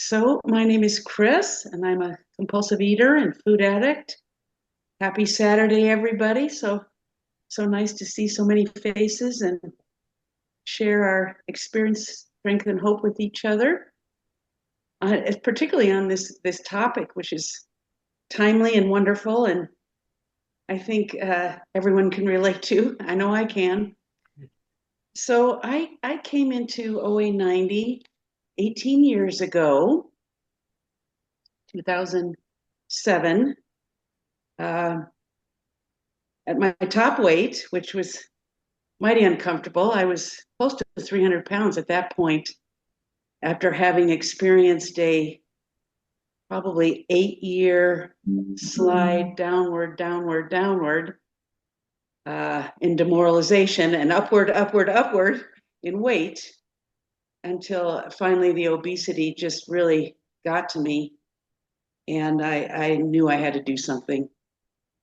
So, my name is Chris, and I'm a compulsive eater and food addict. Happy Saturday, everybody. So nice to see so many faces and share our experience, strength, and hope with each other. Particularly on this topic, which is timely and wonderful, and I think everyone can relate to. I know I can. So, I came into OA 90 18 years ago, 2007. Uh, at my top weight, which was mighty uncomfortable. I was close to 300 pounds at that point after having experienced a probably 8 year slide downward, downward, downward in demoralization and upward, upward, upward in weight until finally the obesity just really got to me. And I knew I had to do something.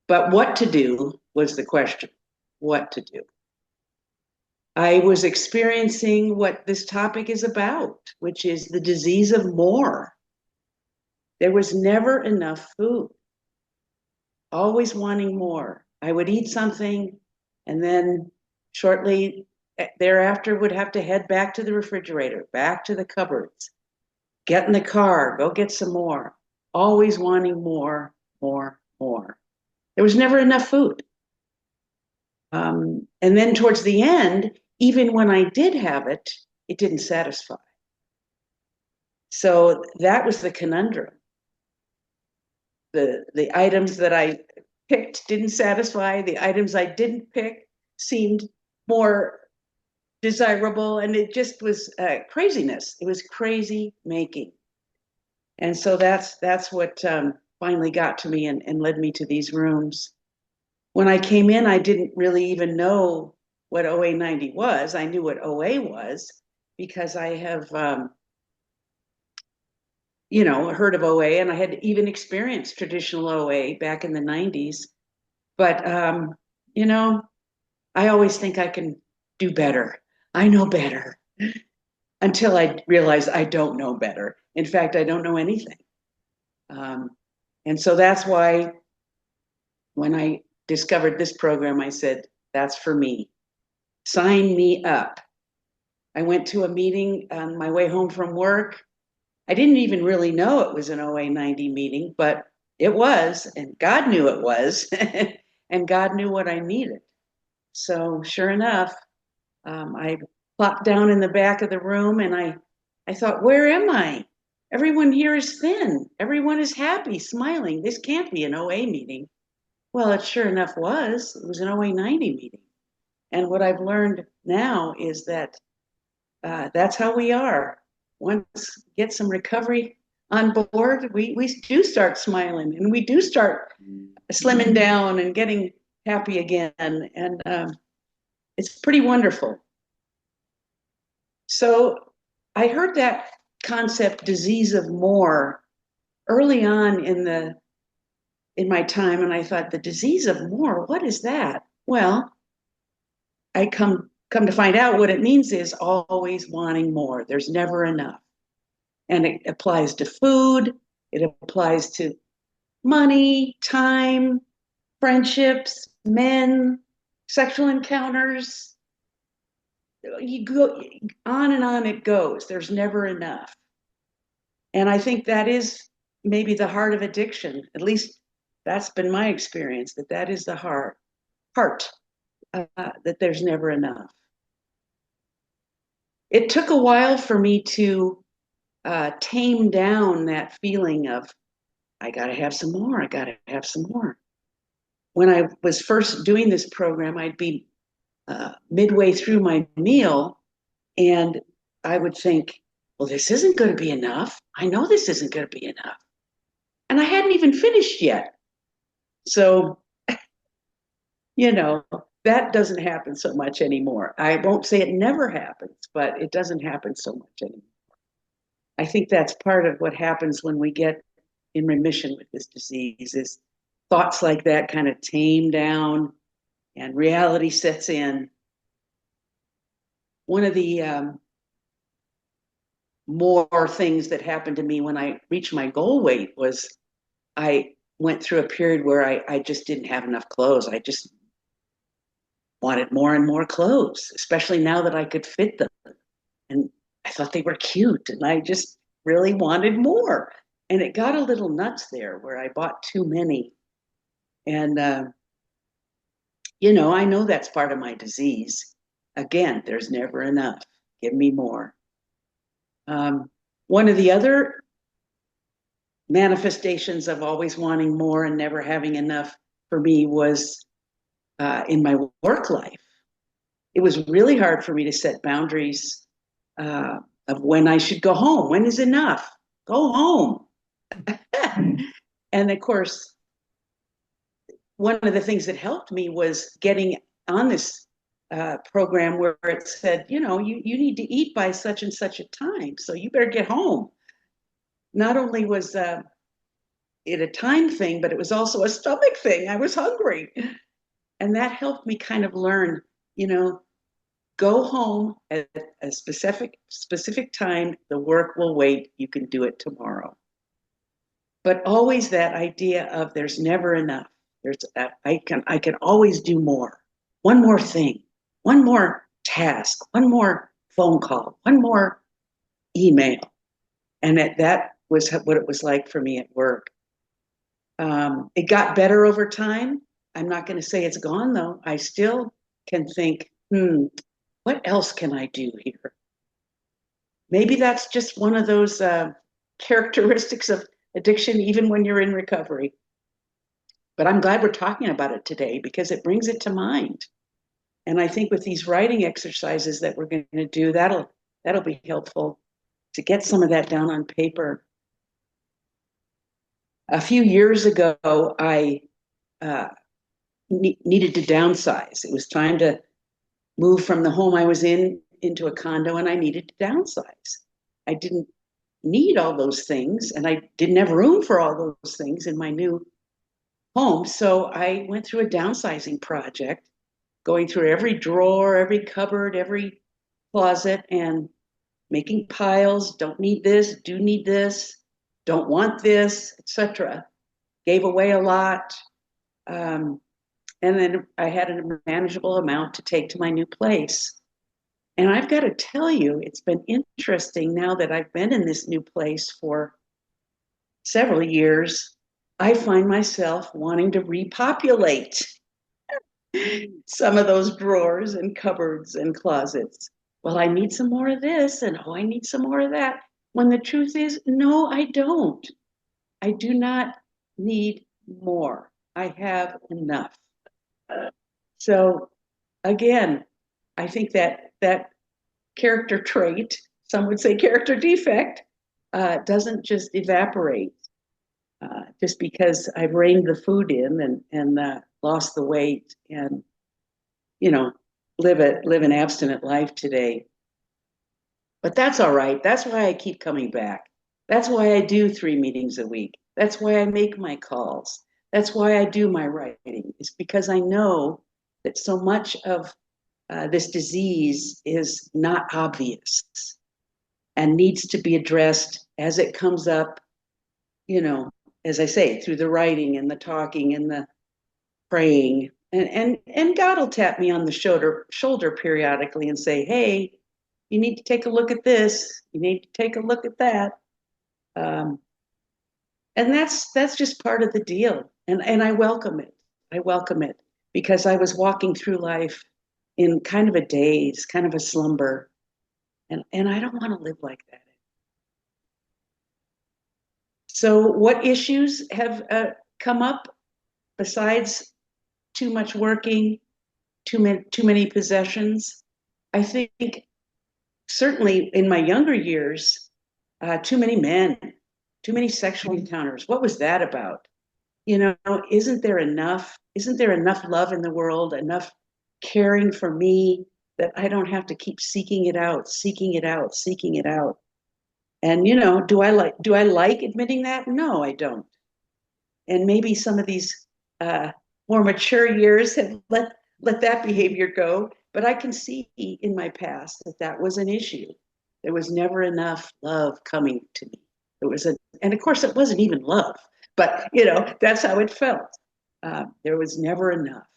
But what to do was the question. What to do? I was experiencing what this topic is about, which is the disease of more. There was never enough food, always wanting more. I would eat something and then shortly thereafter would have to head back to the refrigerator, back to the cupboards, get in the car, go get some more, always wanting more, more, more. There was never enough food. And then towards the end, even when I did have it, it didn't satisfy. So that was the conundrum. The items that I picked didn't satisfy. The items I didn't pick seemed more desirable, and it just was craziness. It was crazy making. And so that's what finally got to me and led me to these rooms. When I came in, I didn't really even know what OA 90 was. I knew what OA was because I have, heard of OA, and I had even experienced traditional OA back in the 90s. But, I always think I can do better. I know better until I realize I don't know better. In fact, I don't know anything. And so that's why when I discovered this program, I said, that's for me. Sign me up. I went to a meeting on my way home from work. I didn't even really know it was an OA 90 meeting, but it was, and God knew it was, and God knew what I needed. So sure enough, I plopped down in the back of the room and I thought, where am I? Everyone here is thin. Everyone is happy, smiling. This can't be an OA meeting. Well, it sure enough was. It was an OA 90 meeting. And what I've learned now is that that's how we are. Once we get some recovery on board, we do start smiling and we do start slimming down and getting happy again. And it's pretty wonderful. So I heard that concept, disease of more, early on in my time, and I thought, the disease of more, what is that? Well, I come to find out what it means is always wanting more. There's never enough. And it applies to food, it applies to money, time, friendships, men, sexual encounters. You go on and on it goes. There's never enough. And I think that is maybe the heart of addiction. At least that's been my experience, that is the heart that there's never enough. It took a while for me to tame down that feeling of, I got to have some more, I got to have some more. When I was first doing this program, I'd be midway through my meal and I would think, well, this isn't going to be enough. I know this isn't going to be enough. And I hadn't even finished yet. So, that doesn't happen so much anymore. I won't say it never happens, but it doesn't happen so much anymore. I think that's part of what happens when we get in remission with this disease is thoughts like that kind of tame down and reality sets in. One of the more things that happened to me when I reached my goal weight was I went through a period where I just didn't have enough clothes. I just wanted more and more clothes, especially now that I could fit them. And I thought they were cute, and I just really wanted more. And it got a little nuts there where I bought too many. And, I know that's part of my disease. Again, there's never enough. Give me more. One of the other manifestations of always wanting more and never having enough for me was in my work life. It was really hard for me to set boundaries of when I should go home. When is enough? Go home. And of course, one of the things that helped me was getting on this program where it said, you need to eat by such and such a time, so you better get home. Not only was it a time thing, but it was also a stomach thing. I was hungry. And that helped me kind of learn, go home at a specific time. The work will wait. You can do it tomorrow. But always that idea of there's never enough. I can always do more. One more thing, one more task, one more phone call, one more email. And that was what it was like for me at work. It got better over time. I'm not going to say it's gone, though. I still can think, what else can I do here? Maybe that's just one of those characteristics of addiction, even when you're in recovery. But I'm glad we're talking about it today because it brings it to mind. And I think with these writing exercises that we're going to do, that'll be helpful to get some of that down on paper. A few years ago, I needed to downsize. It was time to move from the home I was in into a condo, and I needed to downsize. I didn't need all those things, and I didn't have room for all those things in my new home. So I went through a downsizing project, going through every drawer, every cupboard, every closet, and making piles. Don't need this, do need this, don't want this, etc. Gave away a lot. And then I had a manageable amount to take to my new place. And I've got to tell you, it's been interesting now that I've been in this new place for several years. I find myself wanting to repopulate some of those drawers and cupboards and closets. Well, I need some more of this, and I need some more of that. When the truth is, no, I don't. I do not need more. I have enough. So again, I think that character trait, some would say character defect, doesn't just evaporate just because I've reined the food in and lost the weight and live an abstinent life today. But that's all right. That's why I keep coming back. That's why I do 3 meetings a week. That's why I make my calls. That's why I do my writing. It's because I know that so much of this disease is not obvious and needs to be addressed as it comes up, as I say, through the writing and the talking and the praying. And God will tap me on the shoulder periodically and say, hey, you need to take a look at this. You need to take a look at that. And that's just part of the deal. And I welcome it. I welcome it because I was walking through life in kind of a daze, kind of a slumber. And I don't want to live like that. So what issues have come up besides too much working, too many possessions? I think certainly in my younger years, too many men, too many sexual encounters. What was that about? Isn't there enough? Isn't there enough love in the world, enough caring for me that I don't have to keep seeking it out, seeking it out, seeking it out? And do I like admitting that? No, I don't. And maybe some of these more mature years have let that behavior go. But I can see in my past that was an issue. There was never enough love coming to me. And of course, it wasn't even love, but that's how it felt. There was never enough.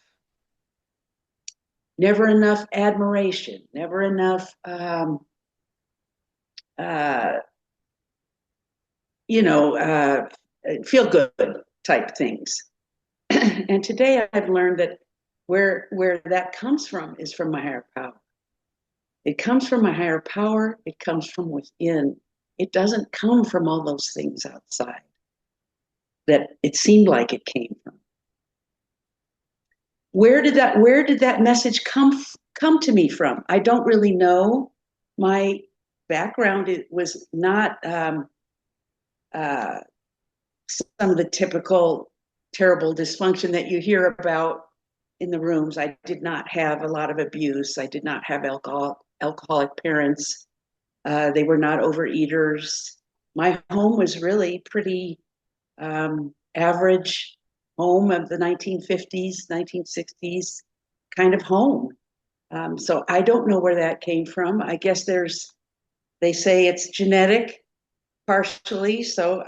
Never enough admiration. Never enough, uh, feel good type things. And today I've learned that where that comes from is from my higher power. It comes from my higher power. It comes from within. It doesn't come from all those things outside that it seemed like it came from. Where did that message come to me from? I don't really know. My background, it was not uh, some of the typical terrible dysfunction that you hear about in the rooms. I did not have a lot of abuse. I did not have alcoholic parents. They were not overeaters. My home was really pretty average home of the 1950s, 1960s kind of home. So I don't know where that came from. I guess they say it's genetic partially. So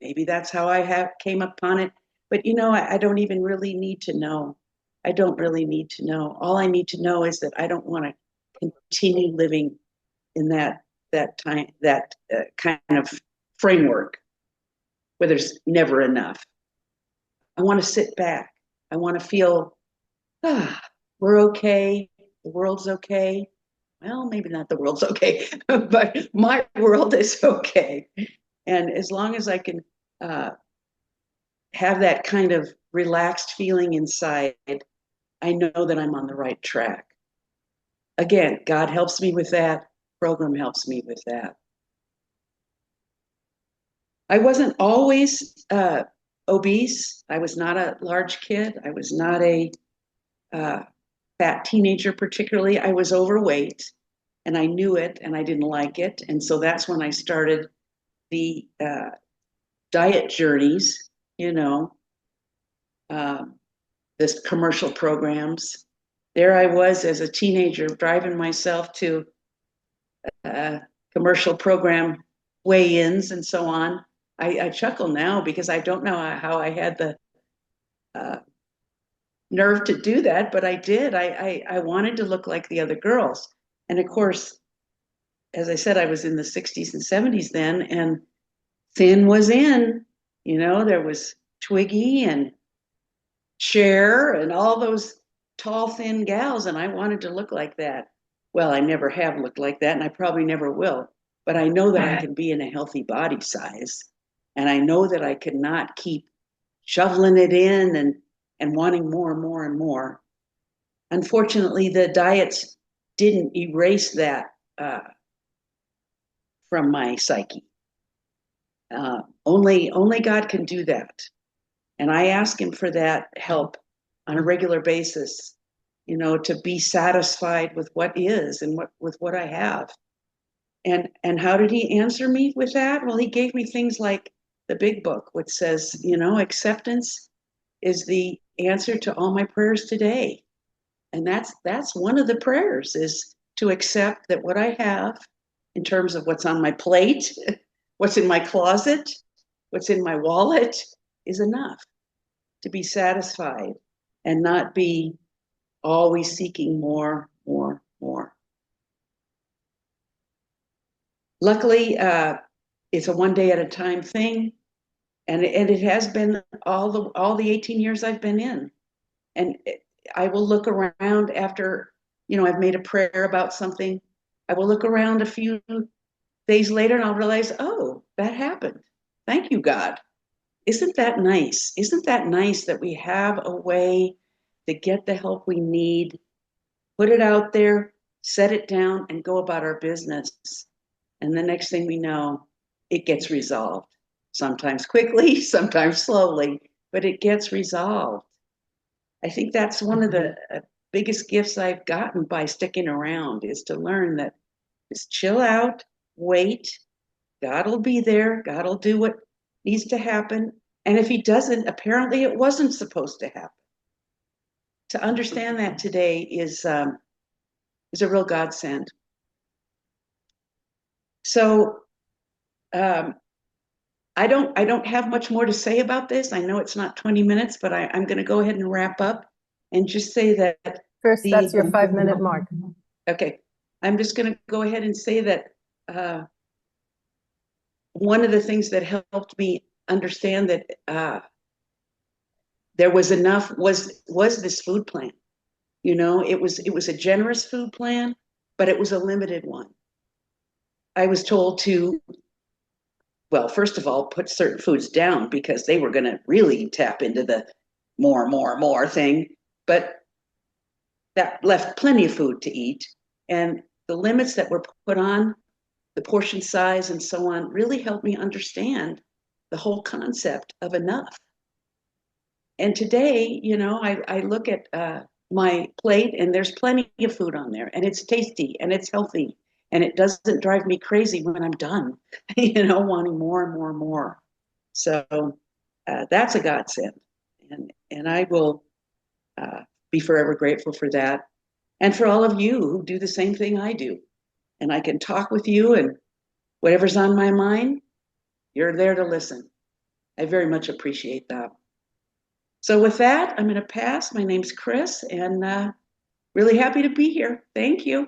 maybe that's how I came upon it. But I don't even really need to know. I don't really need to know. All I need to know is that I don't want to continue living in that time, that kind of framework where there's never enough. I want to sit back. I want to feel, we're okay. The world's okay. Well, maybe not the world's okay, but my world is okay. And as long as I can have that kind of relaxed feeling inside, I know that I'm on the right track. Again, God helps me with that. Program helps me with that. I wasn't always obese. I was not a large kid. I was not a fat teenager, particularly. I was overweight, and I knew it, and I didn't like it. And so that's when I started the diet journeys, this commercial programs. There I was as a teenager driving myself to commercial program weigh-ins and so on. I chuckle now because I don't know how I had the nerve to do that, but I did. I wanted to look like the other girls. And of course, as I said, I was in the 60s and 70s then, and thin was in. There was Twiggy and Cher and all those tall, thin gals, and I wanted to look like that. Well, I never have looked like that, and I probably never will. But I know that I can be in a healthy body size, and I know that I cannot keep shoveling it in and wanting more and more and more. Unfortunately, the diets didn't erase that from my psyche. Only God can do that. And I ask him for that help on a regular basis, to be satisfied with what is and with what I have. And how did he answer me with that? Well, he gave me things like the big book, which says, acceptance is the answer to all my prayers today. And that's one of the prayers, is to accept that what I have in terms of what's on my plate, what's in my closet, what's in my wallet is enough to be satisfied and not be always seeking more, more, more. Luckily, it's a one day at a time thing, and it has been all the 18 years I've been in. And I will look around after, I've made a prayer about something. I will look around a few days later and I'll realize, oh, that happened. Thank you, God. Isn't that nice? Isn't that nice that we have a way to get the help we need, put it out there, set it down, and go about our business? And the next thing we know, it gets resolved. Sometimes quickly, sometimes slowly, but it gets resolved. I think that's one of the biggest gifts I've gotten by sticking around, is to learn that just chill out, wait. God will be there. God will do what needs to happen. And if he doesn't, apparently it wasn't supposed to happen. To understand that today is a real godsend. So um, I don't have much more to say about this. I know it's not 20 minutes, but I'm going to go ahead and wrap up and just say that First, the that's your 5-minute mark. okay. I'm just going to go ahead and say that one of the things that helped me understand that there was enough was this food plan. You know, it was a generous food plan, but it was a limited one. I was told to, well, first of all, put certain foods down because they were going to really tap into the more thing. But that left plenty of food to eat. And the limits that were put on, the portion size and so on, really helped me understand the whole concept of enough. And today, you know, I look at my plate and there's plenty of food on there and it's tasty and it's healthy and it doesn't drive me crazy when I'm done, you know, wanting more and more and more. So that's a godsend. And I will be forever grateful for that. And for all of you who do the same thing I do. And I can talk with you and whatever's on my mind, you're there to listen. I very much appreciate that. So with that, I'm going to pass. My name's Chris, and really happy to be here. Thank you.